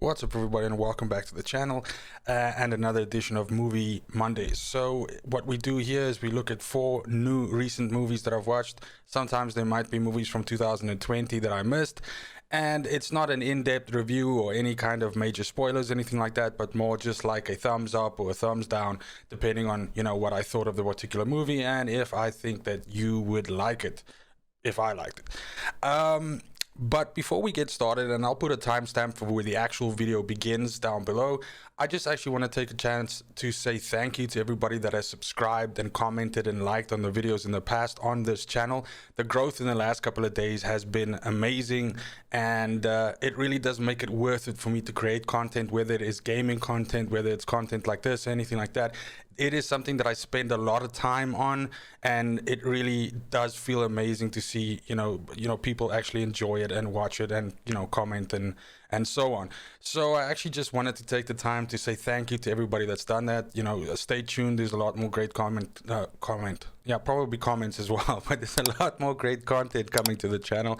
What's up, everybody, and welcome back to the channel and another edition of Movie Mondays. So what we do here is we look at 4 new recent movies that I've watched. Sometimes there might be movies from 2020 that I missed, and it's not an in-depth review or any kind of major spoilers, anything like that, but more just like a thumbs up or a thumbs down, depending on, what I thought of the particular movie and if I think that you would like it, if I liked it. But before we get started, and I'll put a timestamp for where the actual video begins down below, I just actually want to take a chance to say thank you to everybody that has subscribed and commented and liked on the videos in the past on this channel. The growth in the last couple of days has been amazing, and it really does make it worth it for me to create content, whether it is gaming content, whether it's content like this, anything like that. It is something that I spend a lot of time on, and it really does feel amazing to see, people actually enjoy it and watch it and, comment and so on. So I actually just wanted to take the time to say thank you to everybody that's done that. Stay tuned. There's a lot more great probably comments as well, but there's a lot more great content coming to the channel.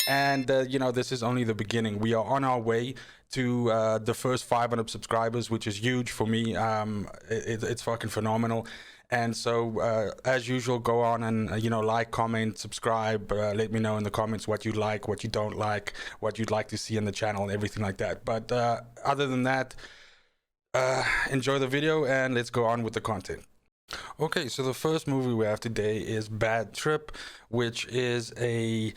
And, this is only the beginning. We are on our way to the first 500 subscribers, which is huge for me. It's fucking phenomenal. And so as usual, go on and like, comment, subscribe, let me know in the comments what you like, what you don't like, what you'd like to see in the channel and everything like that. But other than that, enjoy the video and let's go on with the content. Okay, so the first movie we have today is Bad Trip, which is a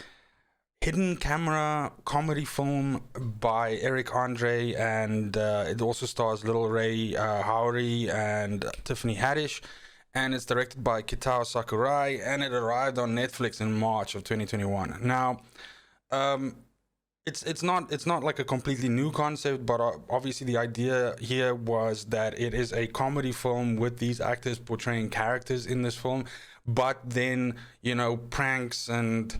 hidden camera comedy film by Eric Andre, and it also stars Little Ray Howery and Tiffany Haddish, and it's directed by Kitao Sakurai, and it arrived on Netflix in March of 2021. Now, it's not like a completely new concept, but obviously the idea here was that it is a comedy film with these actors portraying characters in this film, but then pranks and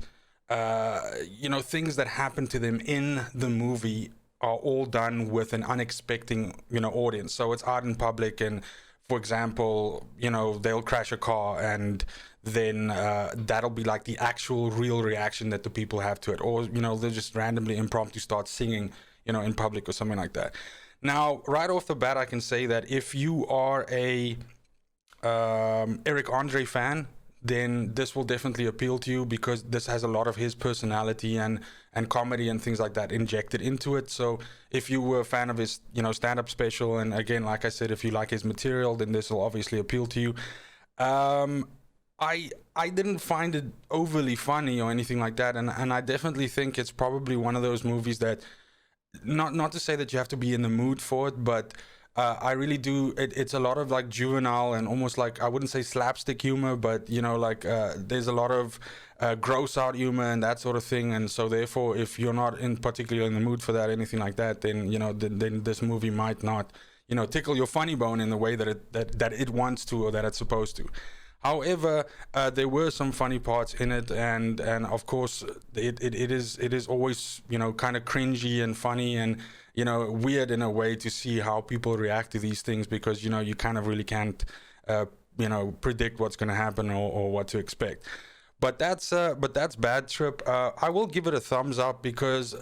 things that happen to them in the movie are all done with an unexpected, audience. So it's out in public, and for example, they'll crash a car, and then that'll be like the actual real reaction that the people have to it, or they'll just randomly impromptu start singing, in public or something like that. Now, right off the bat, I can say that if you are a Eric Andre fan, then this will definitely appeal to you, because this has a lot of his personality and comedy and things like that injected into it. So if you were a fan of his, stand-up special, and again, like I said, if you like his material, then this will obviously appeal to you. I didn't find it overly funny or anything like that, and I definitely think it's probably one of those movies that, not to say that you have to be in the mood for it, but I really do. It's a lot of like juvenile and almost like, I wouldn't say slapstick humor, but there's a lot of gross out humor and that sort of thing. And so therefore, if you're not in particularly in the mood for that, anything like that, then then this movie might not tickle your funny bone in the way that it wants to, or that it's supposed to. However, there were some funny parts in it, and of course it is always kind of cringy and funny and weird in a way to see how people react to these things, because you kind of really can't predict what's going to happen or what to expect. But that's Bad Trip. I will give it a thumbs up, because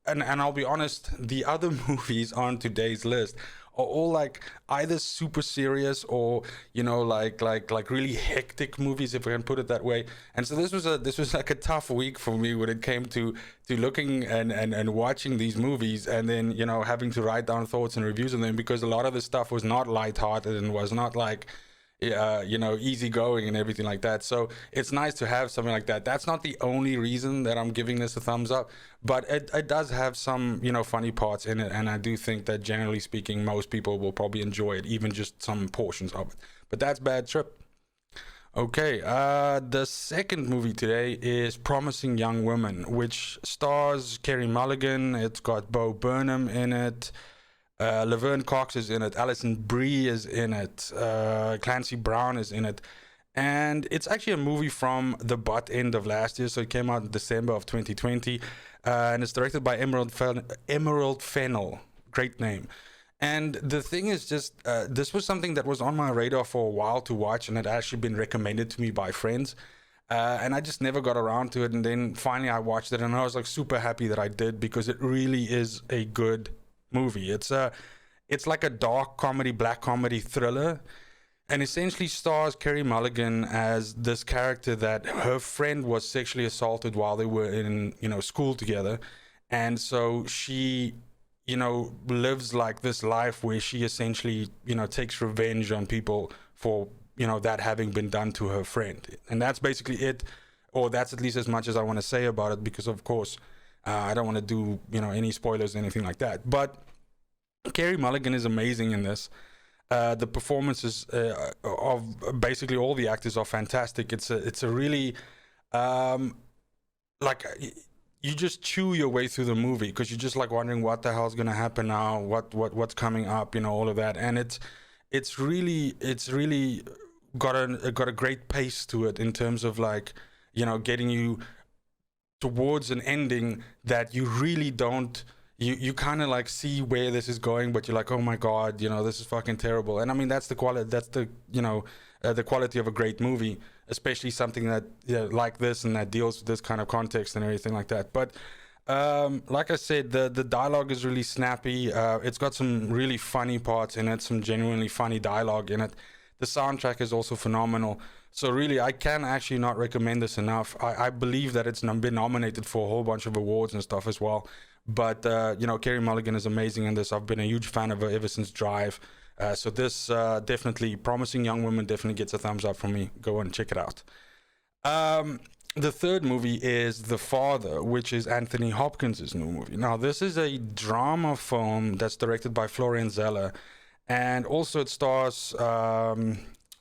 and I'll be honest, the other movies on today's list are all like either super serious or like really hectic movies, if I can put it that way. And so this was like a tough week for me when it came to looking and watching these movies, and then having to write down thoughts and reviews on them, because a lot of the stuff was not lighthearted and was not like easygoing and everything like that. So it's nice to have something like that. That's not the only reason that I'm giving this a thumbs up, but it does have some funny parts in it, and I do think that generally speaking, most people will probably enjoy it, even just some portions of it. But that's Bad Trip. Okay, the second movie today is Promising Young Woman, which stars Carey Mulligan. It's got Bo Burnham in it. Laverne Cox is in it, Alison Brie is in it, Clancy Brown is in it, and it's actually a movie from the butt end of last year, so it came out in December of 2020, and it's directed by Emerald Fennell, great name. And the thing is just, this was something that was on my radar for a while to watch, and had actually been recommended to me by friends. And I just never got around to it. And then finally I watched it, and I was like super happy that I did, because it really is a good movie. It's like a dark comedy, black comedy thriller, and essentially stars Carey Mulligan as this character that her friend was sexually assaulted while they were in, school together. And so she, lives like this life where she essentially, takes revenge on people for, that having been done to her friend. And that's basically it, or that's at least as much as I want to say about it, because of course, I don't want to do, any spoilers or anything like that. But Carey Mulligan is amazing in this. The performances of basically all the actors are fantastic. It's a really like you just chew your way through the movie, because you're just like wondering what the hell's gonna happen now, what's coming up, all of that. And it's really got a great pace to it, in terms of like, getting you towards an ending that you really don't, you kind of like see where this is going, but you're like, oh my god, this is fucking terrible. And I mean, that's the quality, the quality of a great movie, especially something that like this, and that deals with this kind of context and everything like that. But like I said, the dialogue is really snappy. It's got some really funny parts in it, some genuinely funny dialogue in it. The soundtrack is also phenomenal. So really, I can actually not recommend this enough. I believe that it's been nominated for a whole bunch of awards and stuff as well. But Carey Mulligan is amazing in this. I've been a huge fan of her ever since Drive. So this definitely, Promising Young Woman definitely gets a thumbs up from me. Go and check it out. The third movie is The Father, which is Anthony Hopkins' new movie. Now, this is a drama film that's directed by Florian Zeller. And also it stars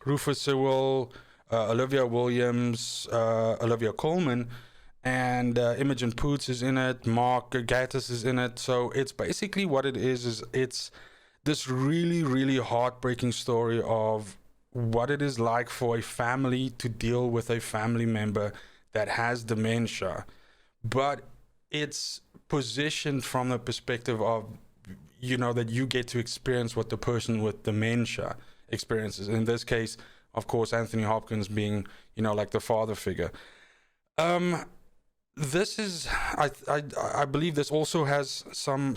Rufus Sewell, Olivia Williams, Olivia Colman, and Imogen Poots is in it. Mark Gatiss is in it. So it's basically what it is it's this really, really heartbreaking story of what it is like for a family to deal with a family member that has dementia. But it's positioned from the perspective of, that you get to experience what the person with dementia experiences. In this case, of course, Anthony Hopkins being, like the father figure. This is, I believe this also has some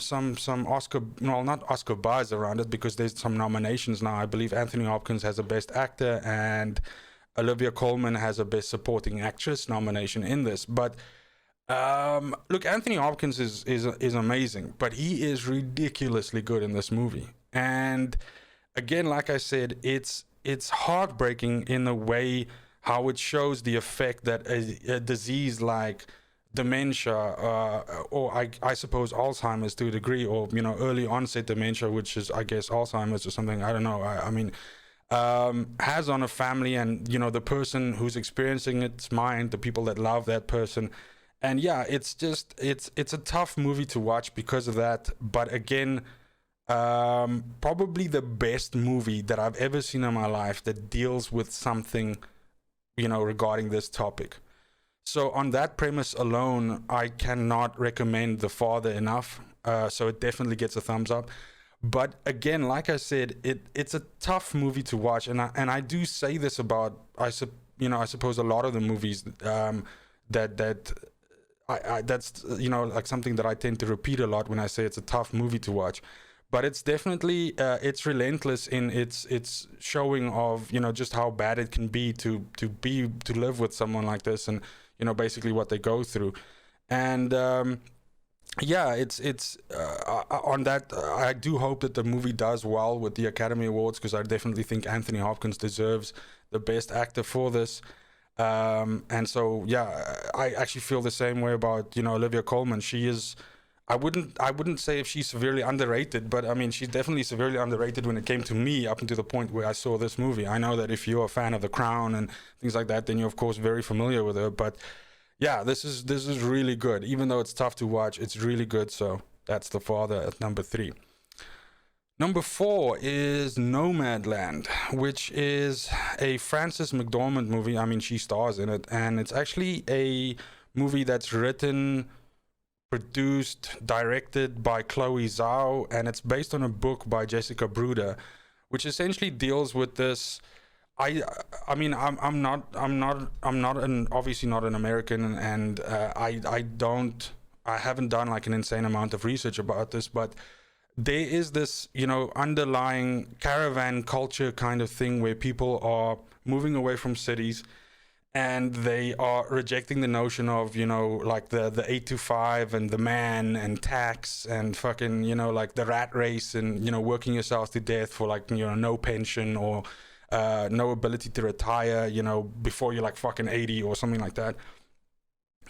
Oscar, well, not Oscar buzz around it, because there's some nominations now. I believe Anthony Hopkins has a Best Actor, and Olivia Colman has a Best Supporting Actress nomination in this. But look, Anthony Hopkins is amazing, but he is ridiculously good in this movie. And again, like I said, it's heartbreaking in the way how it shows the effect that a disease like dementia, or I suppose Alzheimer's to a degree, or early onset dementia, which is, I guess, Alzheimer's or something, I don't know, I mean, has on a family, and the person who's experiencing its mind, the people that love that person. And yeah, it's a tough movie to watch because of that. But again, probably the best movie that I've ever seen in my life that deals with something, regarding this topic. So on that premise alone, I cannot recommend The Father enough. So it definitely gets a thumbs up. But again, like I said, it's a tough movie to watch, and I do say this about I suppose a lot of the movies that's like something that I tend to repeat a lot when I say it's a tough movie to watch. But it's definitely it's relentless in its showing of just how bad it can be to live with someone like this, and basically what they go through. And yeah, it's on that. I do hope that the movie does well with the Academy Awards, because I definitely think Anthony Hopkins deserves the Best Actor for this. And so yeah, I actually feel the same way about Olivia Colman. She is, I wouldn't say if she's severely underrated, but I mean, she's definitely severely underrated when it came to me, up until the point where I saw this movie. I know that if you're a fan of The Crown and things like that, then you're of course very familiar with her. But yeah, this is really good. Even though it's tough to watch, it's really good. So that's The Father at number 3. Number 4 is Nomadland, which is a Frances McDormand movie. I mean, she stars in it, and it's actually a movie that's written, produced, directed by Chloe Zhao, and it's based on a book by Jessica Bruder, which essentially deals with this I I mean I'm not an obviously not an American, and I haven't done like an insane amount of research about this, but there is this, underlying caravan culture kind of thing where people are moving away from cities, and they are rejecting the notion of, like the 8 to 5 and the man and tax and fucking, like the rat race, and, working yourself to death for like, no pension, or no ability to retire, before you're like fucking 80 or something like that.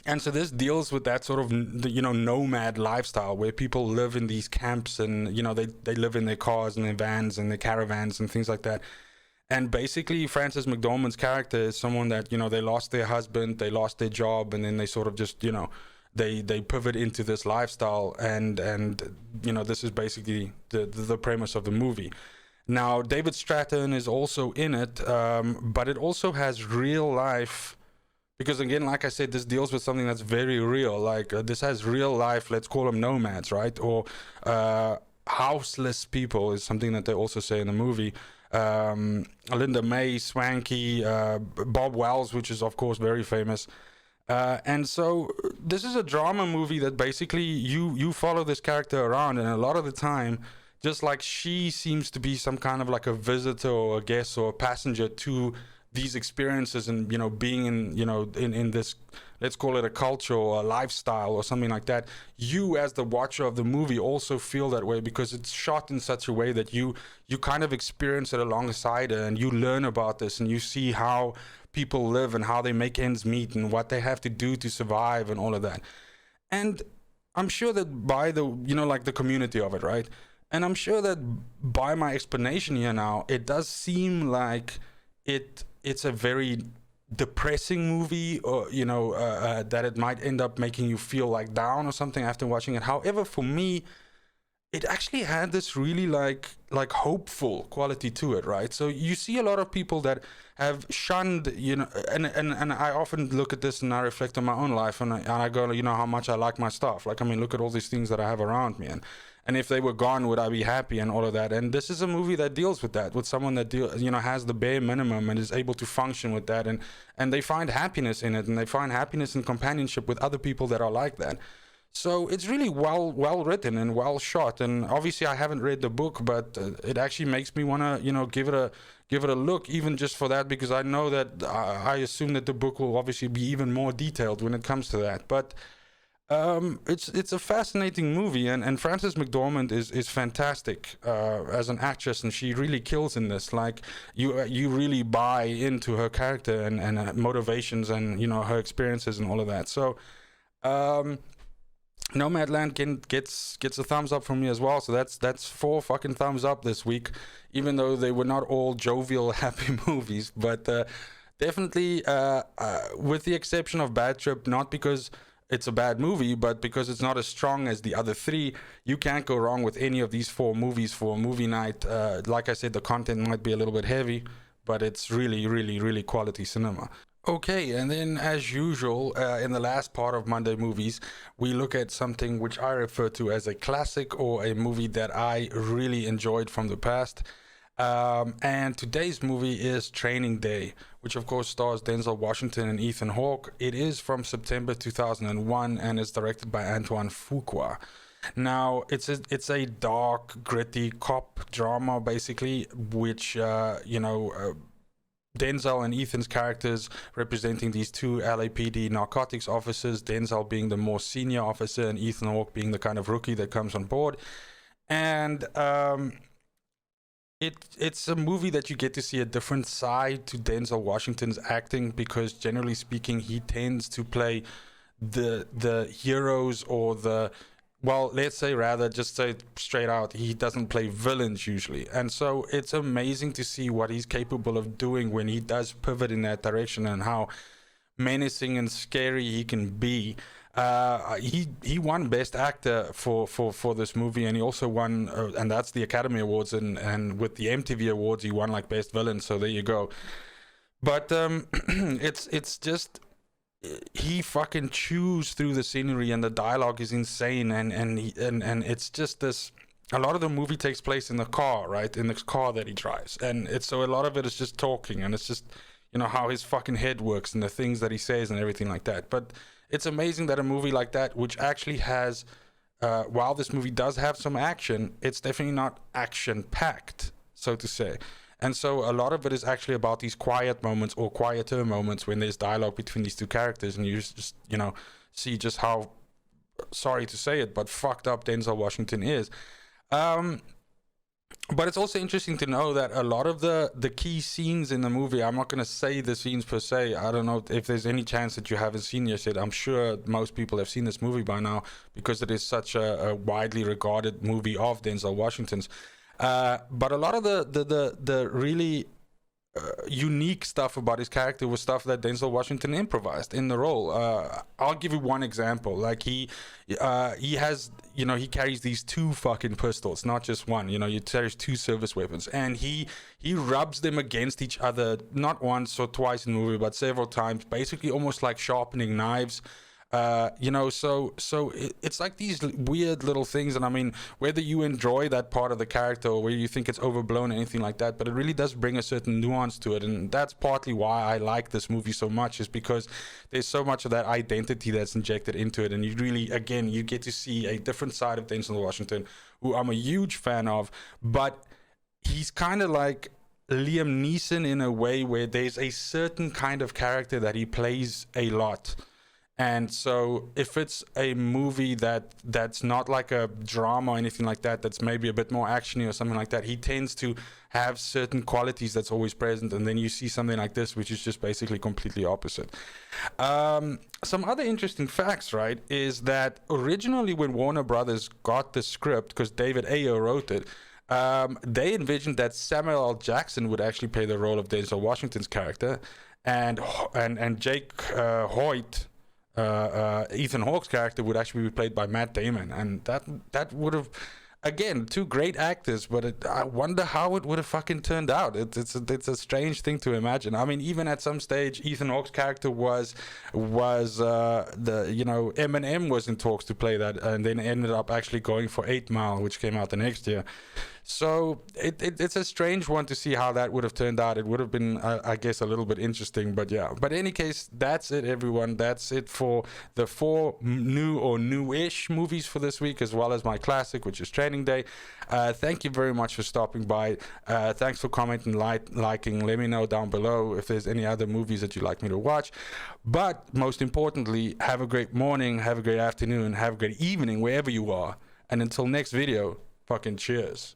And so this deals with that sort of, nomad lifestyle where people live in these camps, and, they live in their cars and their vans and their caravans and things like that. And basically, Frances McDormand's character is someone that, they lost their husband, they lost their job, and then they sort of just, they pivot into this lifestyle. And this is basically the premise of the movie. Now, David Stratton is also in it, but it also has real life, because again, like I said, this deals with something that's very real. Like this has real life, let's call them nomads, right? Or houseless people is something that they also say in the movie. Linda May, Swanky, Bob Wells, which is of course very famous. And so this is a drama movie that basically you follow this character around, and a lot of the time, just like she seems to be some kind of like a visitor or a guest or a passenger to these experiences, and being in this, let's call it a culture or a lifestyle or something like that, you as the watcher of the movie also feel that way, because it's shot in such a way that you kind of experience it alongside her, and you learn about this, and you see how people live and how they make ends meet and what they have to do to survive and all of that. And I'm sure that by the like the community of it, right? And I'm sure that by my explanation here now, it does seem like it's a very depressing movie, or that it might end up making you feel like down or something after watching it. However, for me, it actually had this really like hopeful quality to it, right? So you see a lot of people that have shunned, and I often look at this and I reflect on my own life, and I go, how much I like my stuff. Like, I mean, look at all these things that I have around me, and if they were gone, would I be happy, and all of that. And this is a movie that deals with that, with someone that has the bare minimum and is able to function with that, and they find happiness in it, and they find happiness in companionship with other people that are like that. So it's really well written and well shot. And obviously I haven't read the book, but it actually makes me want to give it a look, even just for that, because I know that I assume that the book will obviously be even more detailed when it comes to that. But it's a fascinating movie, and Frances McDormand is fantastic as an actress, and she really kills in this. Like you really buy into her character and motivations, and her experiences and all of that. So Nomadland gets a thumbs up from me as well. So that's 4 fucking thumbs up this week, even though they were not all jovial, happy movies. But definitely, with the exception of Bad Trip, not because it's a bad movie, but because it's not as strong as the other 3, you can't go wrong with any of these 4 movies for a movie night. Like I said, the content might be a little bit heavy, but it's really, really, really quality cinema. Okay, and then as usual, in the last part of Monday Movies, we look at something which I refer to as a classic, or a movie that I really enjoyed from the past. And today's movie is Training Day, which of course stars Denzel Washington and Ethan Hawke. It is from September 2001 and is directed by Antoine Fuqua. Now, it's a dark, gritty cop drama, basically, which, Denzel and Ethan's characters representing these 2 LAPD narcotics officers, Denzel being the more senior officer and Ethan Hawke being the kind of rookie that comes on board. And it's a movie that you get to see a different side to Denzel Washington's acting, because generally speaking, he tends to play the heroes, or let's say, rather, just say it straight out, he doesn't play villains usually. And so it's amazing to see what he's capable of doing when he does pivot in that direction, and how menacing and scary he can be. He won Best Actor for this movie, and he also won, and that's the Academy Awards, and with the MTV Awards, he won like Best Villain. So there you go. But it's just, he fucking chews through the scenery, and the dialogue is insane, and it's just this a lot of the movie takes place in the car, right? In this car that he drives. And it's so a lot of it is just talking, and it's just, you know, how his fucking head works and the things that he says and everything like that. But it's amazing that a movie like that, which actually has, while this movie does have some action, it's definitely not action-packed, so to say. And so a lot of it is actually about these quiet moments or quieter moments when there's dialogue between these two characters, and you just, you know, see just how, sorry to say it, but fucked up Denzel Washington is. But it's also interesting to know that a lot of the key scenes in the movie, I'm not going to say the scenes per se. I don't know if there's any chance that you haven't seen yet. I'm sure most people have seen this movie by now because it is such a widely regarded movie of Denzel Washington's. But a lot of the really unique stuff about his character was stuff that Denzel Washington improvised in the role. I'll give you one example. Like he has, you know, he carries these two fucking pistols, not just one. You know, he carries two service weapons, and he rubs them against each other, not once or twice in the movie, but several times, basically almost like sharpening knives. You know, so it's like these weird little things, and I mean, whether you enjoy that part of the character or whether you think it's overblown or anything like that, but it really does bring a certain nuance to it, and that's partly why I like this movie so much, is because there's so much of that identity that's injected into it, and you really, again, you get to see a different side of Denzel Washington, who I'm a huge fan of, but he's kind of like Liam Neeson in a way where there's a certain kind of character that he plays a lot. And so if it's a movie that's not like a drama or anything like that, that's maybe a bit more actiony or something like that, he tends to have certain qualities that's always present. And then you see something like this, which is just basically completely opposite. Some other interesting facts, right, is that originally when Warner Brothers got the script, because David Ayer wrote it, they envisioned that Samuel L. Jackson would actually play the role of Denzel Washington's character, and Jake Hoyt, Ethan Hawke's character, would actually be played by Matt Damon, and that would have, again, two great actors, but I wonder how it would have fucking turned out. It's a strange thing to imagine. I mean, even at some stage, Ethan Hawke's character was the, you know, Eminem was in talks to play that, and then ended up actually going for 8 Mile, which came out the next year. So it's a strange one to see how that would have turned out. It would have been, I guess, a little bit interesting, but yeah. But in any case, that's it, everyone. That's it for the 4 new or new-ish movies for this week, as well as my classic, which is Training Day. Thank you very much for stopping by. Thanks for commenting, liking. Let me know down below if there's any other movies that you'd like me to watch. But most importantly, have a great morning, have a great afternoon, have a great evening, wherever you are. And until next video, fucking cheers.